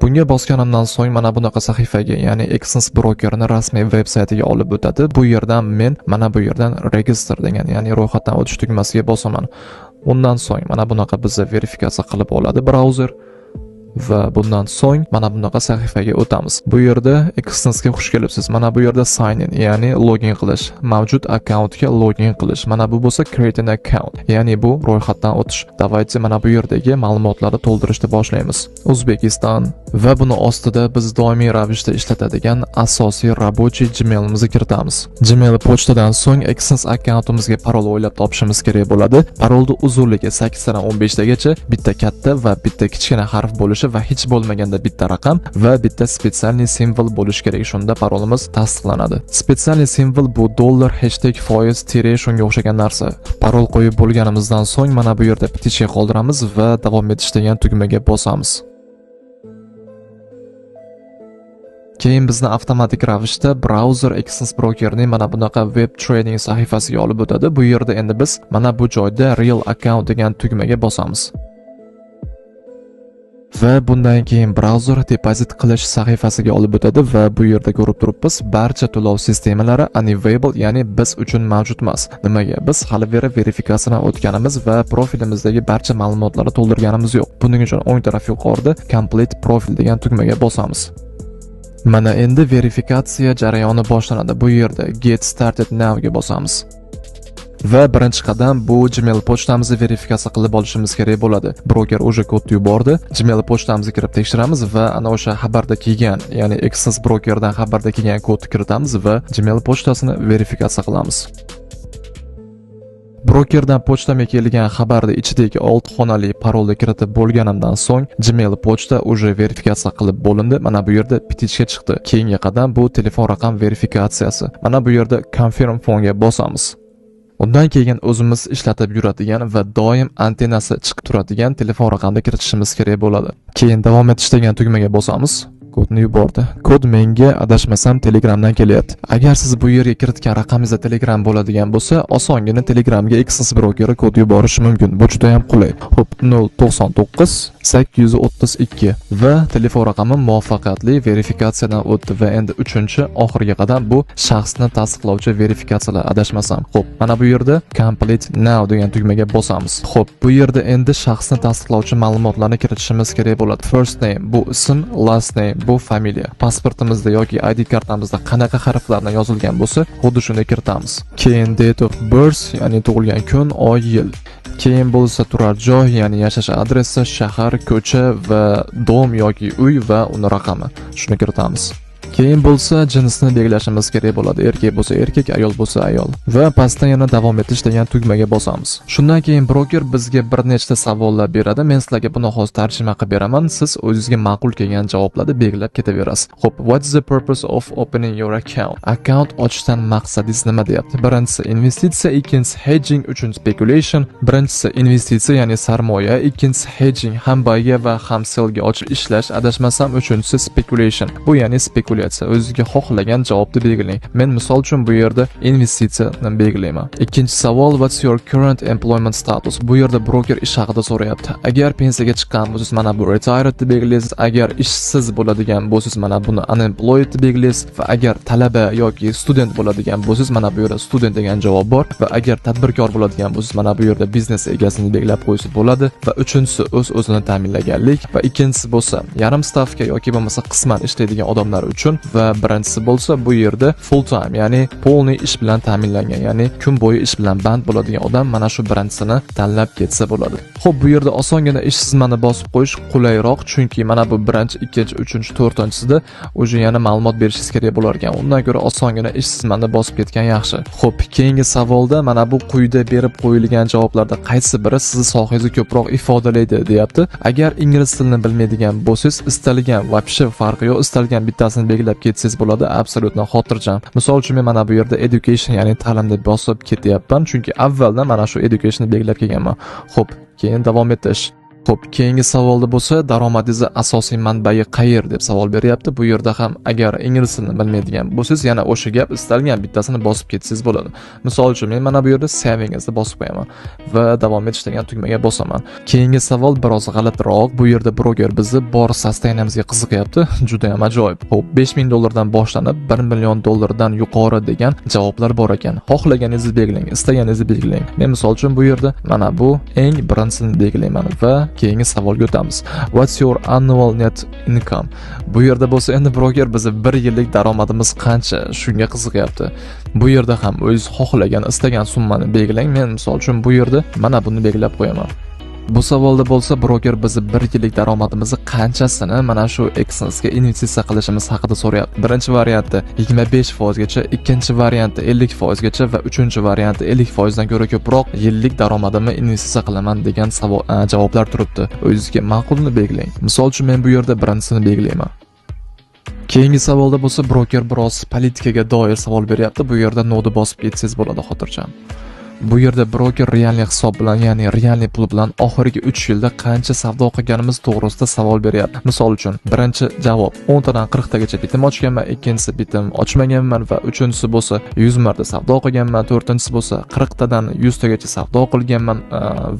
Bunga bosganimdan so'ng mana bunaqa sahifaga, ya'ni Exness Broker'ni rasmiy veb-saytiga olib o'tadi. Bu yerdan men mana bu yerdan register degan, ya'ni ro'yxatdan o'tish tugmasiga bosaman. Undan so'ng mana bunaqa bizga verifikatsiya qilib oladi brauzer. Va bundan so'ng mana bunaqa sahifaga o'tamiz. Bu yerda Exness'ga xush kelibsiz. Mana bu yerda sign in, ya'ni login qilish, mavjud akkauntga login qilish. Mana bu bo'lsa create an account, ya'ni bu ro'yxatdan o'tish. Davaychi mana bu yerdagi ma'lumotlarni to'ldirishni boshlaymiz. O'zbekiston va buni ostida biz doimiy ravishda ishlatadigan asosiy rabochiy Gmail'imizni kiritamiz. Gmail pochtadan so'ng Exness akkauntimizga parol o'ylab topishimiz kerak bo'ladi. Parolning uzunligi 8 dan 15 tagacha, bitta katta va bitta kichkina harf bo'lishi va hech bo'lmaganda bitta raqam va bitta spetsialniy simvol bo'lishi kerak. Shunda parolimiz tasdiqlanadi. Spetsialniy simvol bu dollar, hashtag, foiz, tire shunga o'xshagan narsa. Parol qo'yib bo'lganimizdan so'ng mana bu yerda bitishga qoldiramiz va davom etish degan tugmaga bosamiz. Keyin bizni avtomatik ravishda brauzer Exness Broker'ning mana bunaqa web trading sahifasiga olib o'tadi. Bu yerda endi biz mana bu joyda real account degan tugmaga bosamiz. Va bundan keyin brauzer depozit qilish sahifasiga olib o'tadi va bu yerda ko'rib turibmiz, barcha to'lov sistemalari unavailable, ya'ni biz uchun mavjud emas. Nimaga? Biz hali verifikatsiyadan o'tganimiz va profilimizdagi barcha ma'lumotlarni to'ldirganimiz yo'q. Buning uchun o'ng taraf yuqorida complete profile degan tugmaga bosamiz. Mana endi verifikatsiya jarayoni boshlanadi. Bu yerda get started now ga bosamiz. Va birinchi qadam bu Gmail pochtamizni verifikatsiya qilib olishimiz kerak bo'ladi. Broker o'sha kodni yubordi. Gmail pochtamizga kirib tekshiramiz va ana o'sha xabarda kelgan, ya'ni Exness Broker'dan xabarda kelgan kodni kiritamiz va Gmail pochtasini verifikatsiya qilamiz. Brokerdan pochtamga kelgan xabarda ichidagi 6 xonali parolni kiritib bo'lganimdan so'ng Gmail pochta o'sha verifikatsiya qilib bo'lindi. Mana bu yerda bitishga chiqdi. Keyingi qadam bu telefon raqam verifikatsiyasi. Mana bu yerda confirm phone'ga bosamiz. Undan keyin o'zimiz ishlatib yuradigan va doim antennasi chiqib turadigan telefon raqamini kiritishimiz kerak bo'ladi. Keyin davom etish degan tugmaga bosamiz. Kodni yubordi. Kod menga adashmasam Telegramdan kelyapti. Agar siz bu yerga kiritgan raqamingizda Telegram bo'ladigan bo'lsa, osongina Telegramga Exness Broker kod yuborish mumkin. Bu juda ham qulay. Xo'p, 099 832 va telefon raqami muvaffaqiyatli verifikatsiyadan o'tdi va endi 3-oxirgi qadam bu shaxsni tasdiqlovchi verifikatsiyalar, adashmasam. Xo'p, mana bu yerda complete now degan tugmaga bosamiz. Xo'p, bu yerda endi shaxsni tasdiqlovchi ma'lumotlarni kiritishimiz kerak bo'ladi. First name bu ism, last name bu familiya. Pasportimizda yoki ID kartamizda qanaqa harflardan yozilgan bo'lsa, xuddi shuni kiritamiz. Keyin date of birth, ya'ni tug'ilgan kun, oy, yil. Keyin bo'lsa turar joy, ya'ni yashash adresi, shahar, ko'cha va dom yoki uy va uni raqami. Shuni kiritamiz. Keyin bo'lsa jinsni belgilashimiz kerak bo'ladi. Erkak bo'lsa erkak, ayol bo'lsa ayol. Va pastdan yana davom etish degan tugmaga bosamiz. Shundan keyin broker bizga bir nechta savollar beradi. Men sizlarga buni hozir tarjima qilib beraman. Siz o'zingizga ma'qul kelgan javoblarni belgilab ketaverasiz. Xo'p, what is the purpose of opening your account? Account ochishdan maqsadingiz nima deyapti? Birinchisi investitsiya, ikkinchisi hedging, uchinchisi speculation. Birinchisi investitsiya, ya'ni sarmoya, ikkinchisi hedging, ham buyga va ham sellga ochib ishlash, adashmasam uchinchisi speculation. Bu ya'ni spekulyatsiya. O'zingizga xohlagan javobni belgilang. Men misol uchun bu yerda investitsiyani belgilayman. Ikkinchi savol, what's your current employment status? Bu yerda broker ish haqida so'rayapti. Agar pensiyaga chiqqan bo'lsangiz, mana bu retired deb belgilaysiz. Agar ishsiz bo'ladigan bo'lsangiz, mana buni unemployed deb belgilaysiz. Va agar talaba yoki student bo'ladigan bo'lsangiz, mana bu yerda student degan javob bor. Va agar tadbirkor bo'ladigan bo'lsangiz, mana bu yerda biznes egasini belgilab qo'ysa bo'ladi. Va uchinchisi o'z-o'zini ta'minlaganlik va ikkinchisi bo'lsa yarim stavka yoki bo'lmasa qisman ishlaydigan odamlar uchun va birinchisi bo'lsa bu yerda full time, ya'ni polniy ish bilan ta'minlangan, ya'ni kun bo'yi ish bilan band bo'ladigan odam mana shu birinchisini tanlab ketsa bo'ladi. Xo'p, bu yerda osongina ish tizimini bosib qo'yish qulayroq, chunki mana bu birinchi, ikkinchi, uchinchi, to'rtinchisida o'sha yana ma'lumot berishingiz kerak bo'lar ekan. Undan ko'ra osongina ish tizimini bosib ketgan yaxshi. Xo'p, keyingi savolda mana bu quyida berib qo'yilgan javoblarda qaysi biri sizni sohangizni ko'proq ifodalaydi deyapti. Agar ingliz tilini bilmaydigan bo'lsangiz, istalgan вообще farqi yo'q, istalgan bittasini belgilab ketsangiz bo'ladi, absolutno xotirjam. Misol uchun men mana bu yerda education, ya'ni ta'lim deb bosib ketyapman, chunki avvaldan mana shu education belgilab kelganman. Xo'p, keyin davom etish. Xo'p, keyingi savolda bo'lsa, daromadingiz asosiy manbai qayer deb savol beryapti. Bu yerda ham agar ingliz tilini bilmaydigan bo'lsangiz, yana o'sha gap istalgan bittasini bosib ketsangiz bo'ladi. Misol uchun men mana bu yerda savingizni bosib qo'yaman va davom etish degan tugmaga bosaman. Keyingi savol biroz g'alatiroq. Bu yerda broker bizni bor sustainamizga qiziqyapti. Juda ham ajoyib. Xo'p, 5000 dollardan boshlanib 1 million dollardan yuqori degan javoblar bor ekan. Xohlaganingizni belgilang, istaganingizni belgilang. Men misol uchun bu yerda mana bu eng birinchisini belgilayman va keyingi savolga o'tamiz. What's your annual net income? Bu yerda bo'lsa endi broker bizni 1 yillik daromadimiz qancha, shunga qiziqyapti. Bu yerda ham o'zingiz xohlagan, istagan summani belgilang. Men misol uchun bu yerda mana buni belgilab qo'yaman. Bu savolda bo'lsa broker bizni 1 yillik daromadimizni qanchasini mana shu Exynsga investitsiya qilishimiz haqida so'rayapti. Birinchi variantda 25% gacha, ikkinchi variantda 50% gacha va uchinchi variantda 50% dan ko'ra ko'proq yillik daromadimni investitsiya qilaman degan javoblar turibdi. O'zingizga ma'qulni belgilang. Misol uchun men bu yerda birinchisini belgilayman. Keyingi savolda bo'lsa broker biroz politikaga doir savol beryapti. Bu yerda nodni bosib ketsangiz bo'ladi xotirjam. Bu yerda broker realniy hisob bilan, ya'ni realniy pul bilan oxirgi 3 yilda qancha savdo qilganimiz to'g'risida savol beryapti. Misol uchun, birinchi javob 10 tadan 40 tagacha bitim ochganman, ikkinchisi bitim ochmaganman va uchinchisi bo'lsa 100 marta savdo qilganman, to'rtinchisi bo'lsa 40 tadan 100 tagacha savdo qilganman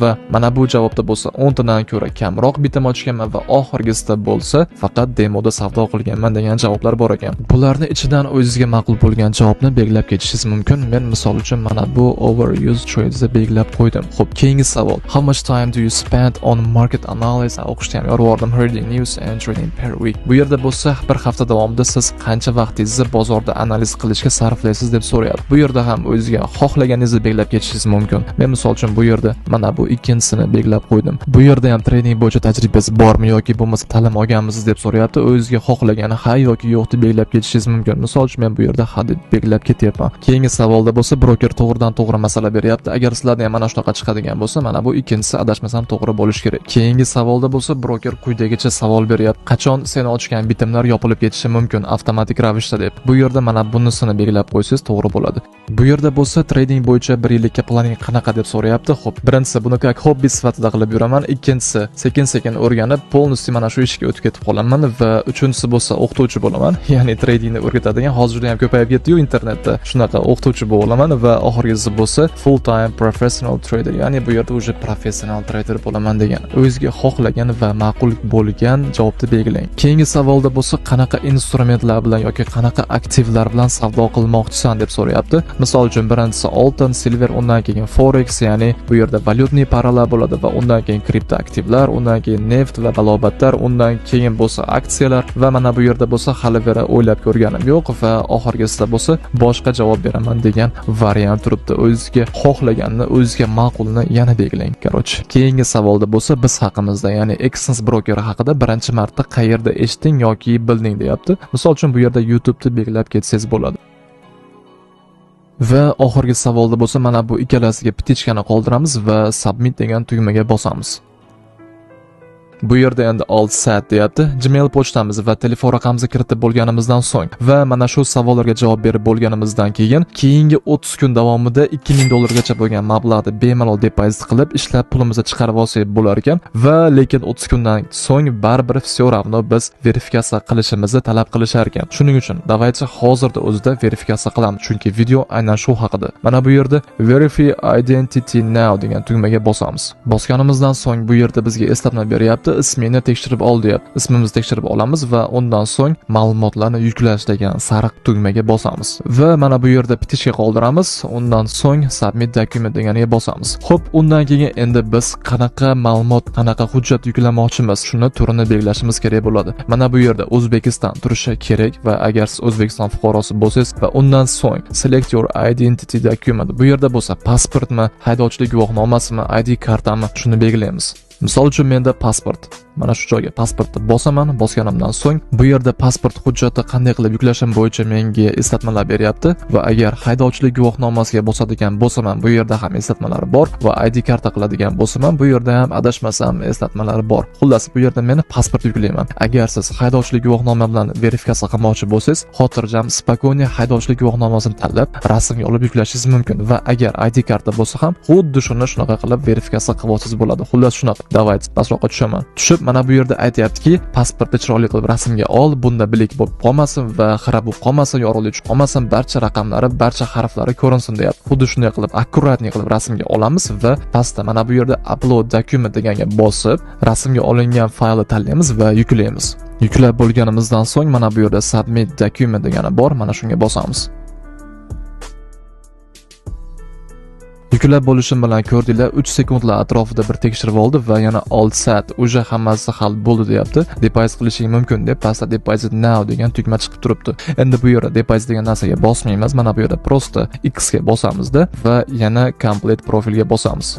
va mana bu javobda bo'lsa 10 tadan ko'ra kamroq bitim ochganman va oxirgisida bo'lsa faqat demoda savdo qilganman degan javoblar bor ekan. Bularni ichidan o'zingizga ma'qul bo'lgan javobni belgilab ketishingiz mumkin. Men misol uchun mana bu overuse trades belgilab qo'ydim. Xo'p, keyingi savol. How much time do you spend on market analysis? O'qishda ham yorvordim, reading news and trading per week. Bu yerda bo'lsa bir hafta davomida siz qancha vaqtingizni bozorda analiz qilishga sarflaysiz deb so'rayapti. Bu yerda ham o'zingizga xohlaganingizni belgilab ketishingiz mumkin. Men misol uchun bu yerda mana bu ikkinchisini belgilab qo'ydim. Bu yerda ham trading bo'yicha tajribasi bormi yoki bo'lmasa ta'lim olganmisiz deb so'rayapti. O'zingizga xohlagani ha yoki yo'q deb belgilab ketishingiz mumkin. Misol uchun men bu yerda ha deb belgilab ketyapman. Keyingi savolda bo'lsa broker to'g'ridan-to'g'ri masala beryapti. Agar sizlarda ham mana shunaqa chiqadigan bo'lsa, mana bu ikkinchisi adashmasam to'g'ri bo'lishi kerak. Keyingi savolda bo'lsa broker quyidagicha savol beryapti. Qachon sen ochgan bitimlar yopilib ketishi mumkin avtomatik ravishda deb. Bu yerda mana bunisini belgilab qo'ysangiz to'g'ri bo'ladi. Bu yerda bo'lsa trading bo'yicha 1 yillikka planing qanaqa deb so'rayapti. Xo'p, birinchisi buni как hobbi sifatida qilib yuraman, ikkinchisi sekin-sekin o'rganib, polностью mana shu ishga o'tib ketib qolaman va uchinchisi bo'lsa o'qituvchi bo'laman. Ya'ni tradingni o'rgatadigan hozirda ham ko'payib ketdi-yu internetda. Shunaqa o'qituvchi bo'laman va oxirgisi bo'lsa full time professional trader, ya'ni bu yerda уже professional trader bo'laman degan. O'zingizga xohlagan va ma'qul bo'lgan javobni belgilang. Keyingi savolda bo'lsa qanaqa instrumentlar bilan yoki qanaqa aktivlar bilan savdo qilmoqchisan deb so'rayapti. Misol uchun birinchisi oltin, silver, undan keyin forex, ya'ni bu yerda valyutniy paralar bo'ladi va undan keyin kripto aktivlar, undan keyin neft va balobatlar, undan keyin bo'lsa aksiyalar va mana bu yerda bo'lsa hali vera o'ylab ko'rganim yo'q va oxirgisida bo'lsa boshqa javob beraman degan variant turibdi. O'zingizga xohlaganni, o'zingizga ma'qulni yana belgilang. Qaroch. Keyingi savolda bo'lsa biz haqimizda, ya'ni Exyns brokeri haqida birinchi marta qayerda eshitding yoki bilding deyapti. Misol uchun bu yerda YouTube'da belgilab ketsangiz bo'ladi. Va oxirgi savolda bo'lsa mana bu ikkalasiga pitichkani qoldiramiz va submit degan tugmaga bosamiz. Bu yerda endi alt sat deyapti. Gmail pochtamiz va telefon raqamimizni kiritib bo'lganimizdan so'ng va mana shu savollarga javob berib bo'lganimizdan keyin keyingi 30 kun davomida 2000 dollargacha bo'lgan mablag'ni bemalol depozit qilib ishlab pulimizni chiqarib olsak bo'lar ekan va lekin 30 kundan so'ng baribir все равно biz verifikatsiya qilishimizni talab qilishar ekan. Shuning uchun davaychi hozirda o'zida verifikatsiya qilamiz, chunki video aynan shu haqida. Mana bu yerda verify identity now degan tugmaga bosamiz. Bosganimizdan so'ng bu yerda bizga eslatma beryapti. Ismini tekshirib ol deyapti. Ismimizni tekshirib olamiz va undan so'ng ma'lumotlarni yuklash degan sariq tugmaga bosamiz. Va mana bu yerda bitishga qoldiramiz. Undan so'ng submit document deganiga bosamiz. Xo'p, undan keyin endi biz qanaqa ma'lumot, qanaqa hujjat yuklamoqchimiz, shuni turini belgilashimiz kerak bo'ladi. Mana bu yerda O'zbekiston turishi kerak va agar siz O'zbekiston fuqarosi bo'lsangiz va undan so'ng select your identity document. Bu yerda bo'lsa pasportmi, haydovchilik guvohnomasimi, ID kartami, shuni belgilaymiz. Misol uchun menda pasport. Mana shu joyga pasportni bosaman. Bosganimdan so'ng bu yerda pasport hujjati qanday qilib yuklashim bo'yicha menga eslatmalar beryapti va agar haydovchilik guvohnomasiga bosadigan bo'lsam, bu yerda ham eslatmalar bor va ID karta qiladigan bo'lsam, bu yerda ham adashmasam eslatmalar bor. Xullas, bu yerda men pasport yuklayman. Agar siz haydovchilik guvohnoma bilan verifikatsiya qilmoqchi bo'lsangiz, xotirjam spokойно haydovchilik guvohnomasini tanlab rasmga olib yuklashingiz mumkin va agar ID karta bo'lsa ham xuddi shuni shunaqa qilib verifikatsiya qilib olsangiz bo'ladi. Xullas shunaqa. Davayt pastroqqa tushaman. Tushib mana bu yerda aytayaptiki, pasportni chiroyli qilib rasmga ol, bunda bilik bo'lib qolmasin va xira bo'lib qolmasin, yorug'lik qolmasin, barcha raqamlari, barcha harflari ko'rinsin deyapti. Xuddi shunday qilib akkuratni qilib rasmga olamiz va pastda mana bu yerda upload document deganga bosib, rasmga olingan faylni tanlaymiz va yuklaymiz. Yuklab bo'lganimizdan so'ng mana bu yerda submit document degani bor, mana shunga bosamiz. Yuklab bo'lishim bilan ko'rdinglar, 3 sekundlar atrofida bir tekshirib oldi va yana all set, uje hammasi hal bo'ldi deyapti. Deposit qilishing mumkin deb pastda deposit now degan tugma chiqib turibdi. Endi bu yerda deposit degan narsaga bosmaymiz, mana bu yerda prosta X ga bosamizda va yana complete profilga bosamiz.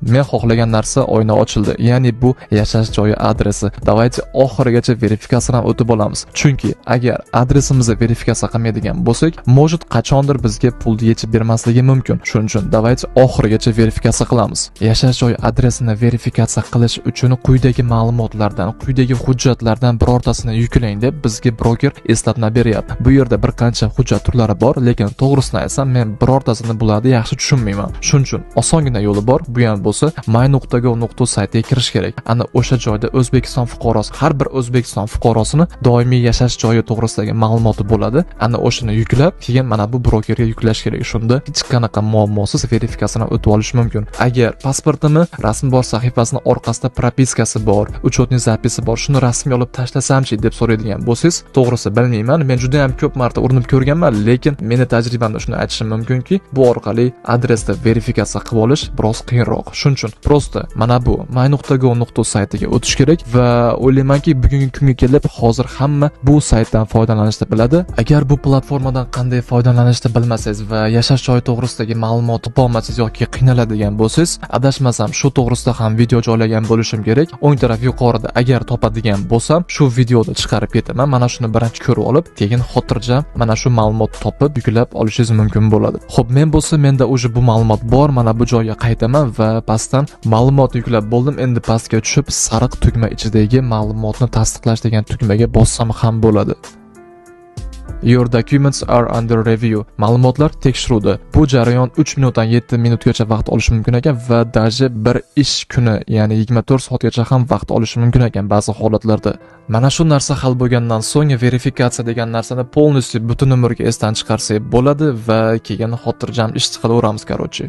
Men xohlagan narsa oyna ochildi. Ya'ni bu yashash joyi adresi. Davaychi oxirigacha verifikatsiyadan o'tib olamiz. Chunki agar adresimizni verifikatsiya qilmaydigan bo'lsak, mojit qachondir bizga pulni yechib bermasligi mumkin. Shuning uchun davaychi oxirigacha verifikatsiya qilamiz. Yashash joyi adresini verifikatsiya qilish uchun quyidagi ma'lumotlardan, quyidagi hujjatlardan birortasini yuklang deb bizga broker eslatma beryapti. Bu yerda bir qancha hujjat turlari bor, lekin to'g'risini aytsam, men birortasini bularni yaxshi tushunmayman. Shuning uchun osongina yo'li bor. Bu ham bo'lsa my.gov saytiga kirish kerak. Ana o'sha joyda O'zbekiston fuqarosi, har bir O'zbekiston fuqarosining doimiy yashash joyi to'g'risidagi ma'lumoti bo'ladi. Ana o'shani yuklab, keyin mana bu brokerga yuklash kerak. Shunda hech qanaqa muammosiz verifikatsiyadan o'tib olish mumkin. Agar pasportimi rasm bor sahifasining orqasida propiskasi bor, uchetniy zapisi bor, shuni rasmga olib tashlasamchi deb so'raydigan bo'lsangiz, to'g'risi bilmayman. Men juda ham ko'p marta urinib ko'rganman, lekin meni tajribamda shuni aytishim mumkinki, bu orqali adresda verifikatsiya qilib olish biroz qiyinroq. Shuning uchun prosta mana bu my.gov saytiga o'tish kerak va o'ylaymanki bugungi kunga kelib hozir hamma bu saytdan foydalanishni biladi. Agar bu platformadan qanday foydalanishni bilmasangiz va yashash joyi to'g'risidagi ma'lumot topolmasangiz yoki qiynaladigan bo'lsangiz, adashmasam shu to'g'risida ham video joylagan bo'lishim kerak. O'ng taraf yuqorida agar topadigan bo'lsam, shu videoda chiqarib ketaman. Mana shuni birinchi ko'rib olib, keyin xotirjam mana shu ma'lumot topib yuklab olishingiz mumkin bo'ladi. Xo'p, men bo'lsa menda o'sha bu ma'lumot bor. Mana bu joyga qaytaman va pastdan ma'lumot yuklab bo'ldim. Endi pastga tushib, sariq tugma ichidagi ma'lumotni tasdiqlash degan tugmaga bossam ham bo'ladi. Your documents are under review. Ma'lumotlar tekshiruvda. Bu jarayon 3 minutdan 7 minutgacha vaqt olishi mumkin ekan va даже bir ish kuni, ya'ni 24 soatgacha ham vaqt olishi mumkin ekan ba'zi holatlarda. Mana shu narsa hal bo'lgandan so'ng verifikatsiya degan narsani полностью butun umrga esdan chiqarsak bo'ladi va keyin xotirjam ish qilaveramiz, короче.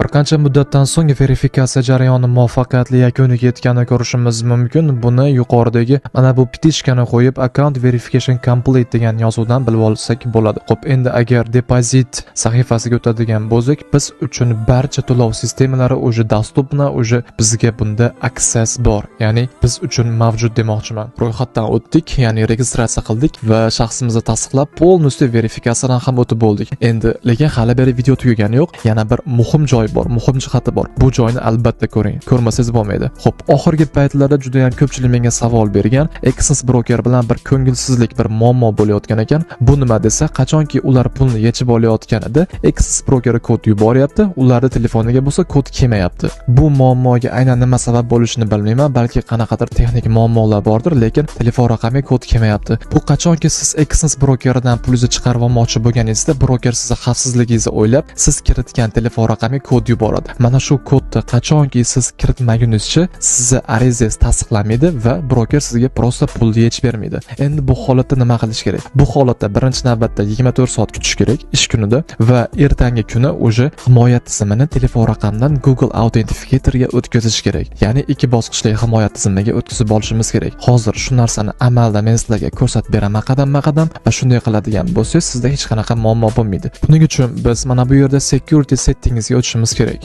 Bir qancha muddatdan so'ng verifikatsiya jarayoni muvaffaqiyatli yakuniga yetganini ko'rishimiz mumkin. Buni yuqoridagi mana bu petishkani qo'yib account verification complete degan yozuvdan bilib olsak bo'ladi. Xo'p, endi agar deposit sahifasiga o'tadigan bo'lsak, biz uchun barcha to'lov sistemalari o'zi dostupna, o'zi bizga bunda access bor. Ya'ni biz uchun mavjud demoqchiman. Ro'yxatdan o'tdik, ya'ni registratsiya qildik va shaxsimizni tasdiqlab, полностью verifikatsiyadan ham o'tib bo'ldik. Endi lekin hali beri video tugagani yo'q. Yana bir muhim joy bor, muhim jihati bor. Bu joyni albatta ko'ring. Ko'rmasangiz bo'lmaydi. Xo'p, oxirgi paytlarda juda ham ko'pchilik menga savol bergan, Access Broker bilan bir ko'ngilsizlik, bir muammo bo'layotgan ekan. Bu nima desa, qachonki ular pulni yechib olayotganida Access Broker kod yuboryapti, ularning telefoniga bo'lsa kod kelmayapti. Bu muammoga aynan nima sabab bo'lishini bilmayman, balki qanaqadir texnik muammolar bordir, lekin telefon raqamiga kod kelmayapti. Bu qachonki siz Access Brokerdan pulingizni chiqarib olmoqchi bo'lganingizda, broker sizni xavfsizligingizni o'ylab, siz kiritgan telefon raqamiga kod yuboradi. Mana shu kodni qachonki siz kiritmagunizcha sizni arizangiz tasdiqlanmaydi va broker sizga prosta pulni yechib bermaydi. Endi bu holatda nima qilish kerak? Bu holatda birinchi navbatda 24 soat kutish kerak ish kunida va ertangi kuni o'sha himoya tizimini telefon raqamdan Google Authenticatorga o'tkazish kerak. Ya'ni 2 bosqichli himoya tizimiga o'tkazib olishimiz kerak. Hozir shu narsani amalda men sizlarga ko'rsatib beraman qadam-qadam va shunday qiladigan bo'lsangiz sizda hech qanaqa muammo bo'lmaydi. Buning uchun biz mana bu yerda security settingsga o'tishimiz kerak.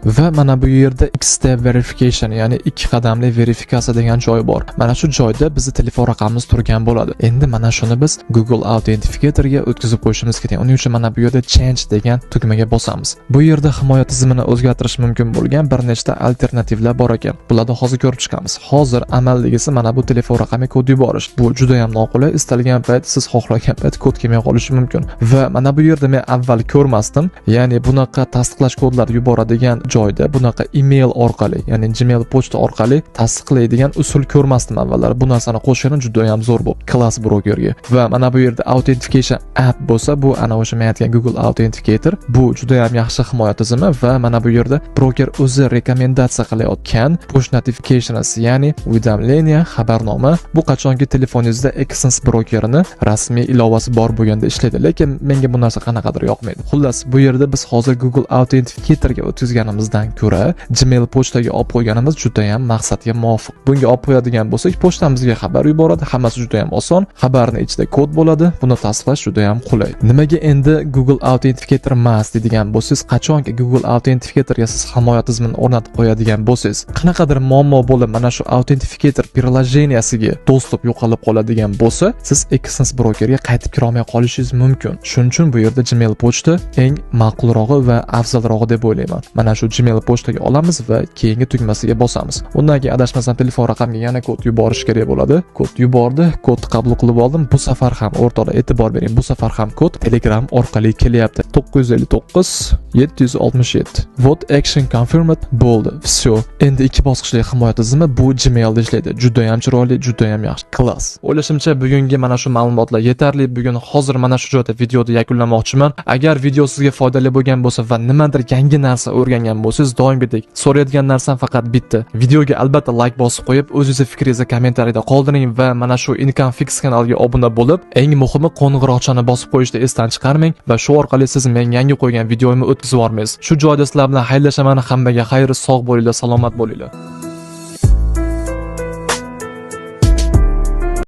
Va mana bu yerda X-step verification, ya'ni 2 qadamli verifikatsiya degan joy bor. Mana shu joyda bizning telefon raqamimiz turgan bo'ladi. Endi mana shuni biz Google Authenticatorga o'tkazib qo'yishimiz kerak. Uning uchun mana bu yerda change degan tugmaga bosamiz. Bu yerda himoya tizimini o'zgartirish mumkin bo'lgan bir nechta alternativlar bor ekan. Bularni hozir ko'rib chiqamiz. Hozir amaldagisi mana bu telefon raqamiga kod yuborish. Bu juda ham noqulay. Istalgan payt siz xohlagan payt kod kelmay qolishi mumkin. Va mana bu yerda men avval ko'rmasdim. Ya'ni bunaqa tasdiqlash kodlari yuboradigan joyda bunaqa email orqali, ya'ni Gmail pochta orqali tasdiqlaydigan usul ko'rmasdim avvallari. Bu narsani qo'shgani juda ham zo'r bo'ldi Class Brokerga. Va mana bu yerda Authentication app bo'lsa, bu ana o'sha men aytgan Google Authenticator. Bu juda ham yaxshi himoya tizimi va mana bu yerda broker o'zi rekomendatsiya qilayotgan push notifications, ya'ni уведомление, xabarnoma bu qachonki telefoningizda Exens brokerini rasmiy ilovasi bor bo'lganda ishlaydi. Lekin menga bu narsa qanaqadir yoqmaydi. Xullas, bu yerda biz hozir Google Authenticatorga o'tkazganimizdan ko'ra Gmail pochtaga olib qo'yganimiz juda ham maqsadga muvofiq. Bunga olib qo'yadigan bo'lsak, pochtamizga xabar yuboradi. Hammasi juda ham oson. Xabarning ichida kod bo'ladi. Buni tasdiqlash juda ham qulay. Nimaga endi Google Authenticator emas deydigan bo'lsangiz, qachonki Google Authenticatorga siz himoya tizimini o'rnatib qo'yadigan bo'lsangiz, qanaqadir muammo bo'lib mana shu Authenticator приложениesiga dostуп yo'qolib qoladigan bo'lsa, siz Exens brokerga qaytib kira olmay qolishingiz mumkin. Shuning uchun bu yerda Gmail pochta eng ma'qulrog'i va afzalrog'i deb o'ylayman. Mana shu Gmail pochtaga olamiz va keyingi tugmasiga bosamiz. Undan keyin adashmasam telefon raqamiga yana kod yuborish kerak bo'ladi. Kod yubordi, kodni qabul qilib oldim. Bu safar ham o'rtoqlar e'tibor bering, bu safar ham kod Telegram orqali kelyapti. 959 767. What action confirmed bo'ldi. Всё. Endi ikki bosqichli himoya tizimi bu Gmailda ishlaydi. Juda ham chiroyli, juda ham yaxshi. Klass. O'ylashimcha bugungi mana shu ma'lumotlar yetarli. Bugun hozir mana shu joyda videoni yakunlamoqchiman. Agar video sizga foydali bo'lgan bo'lsa va nimadir yangi narsa o'rgangan bo'lsangiz, doimgidek so'raydigan narsam faqat bitta. Videoga albatta like bosib qo'yib, o'zingizni fikringizni kommentariyada qoldiring va mana shu Income Fix kanaliga obuna bo'lib, eng muhimi qo'ng'iroqchani bosib qo'yishni esdan chiqarmang va shu orqali siz men yangi qo'ygan videomni o'tkazib olmaysiz. Shu joyda sizlar bilan xayrlashaman. Hammaga xayr, sog' bo'linglar, salomat bo'linglar.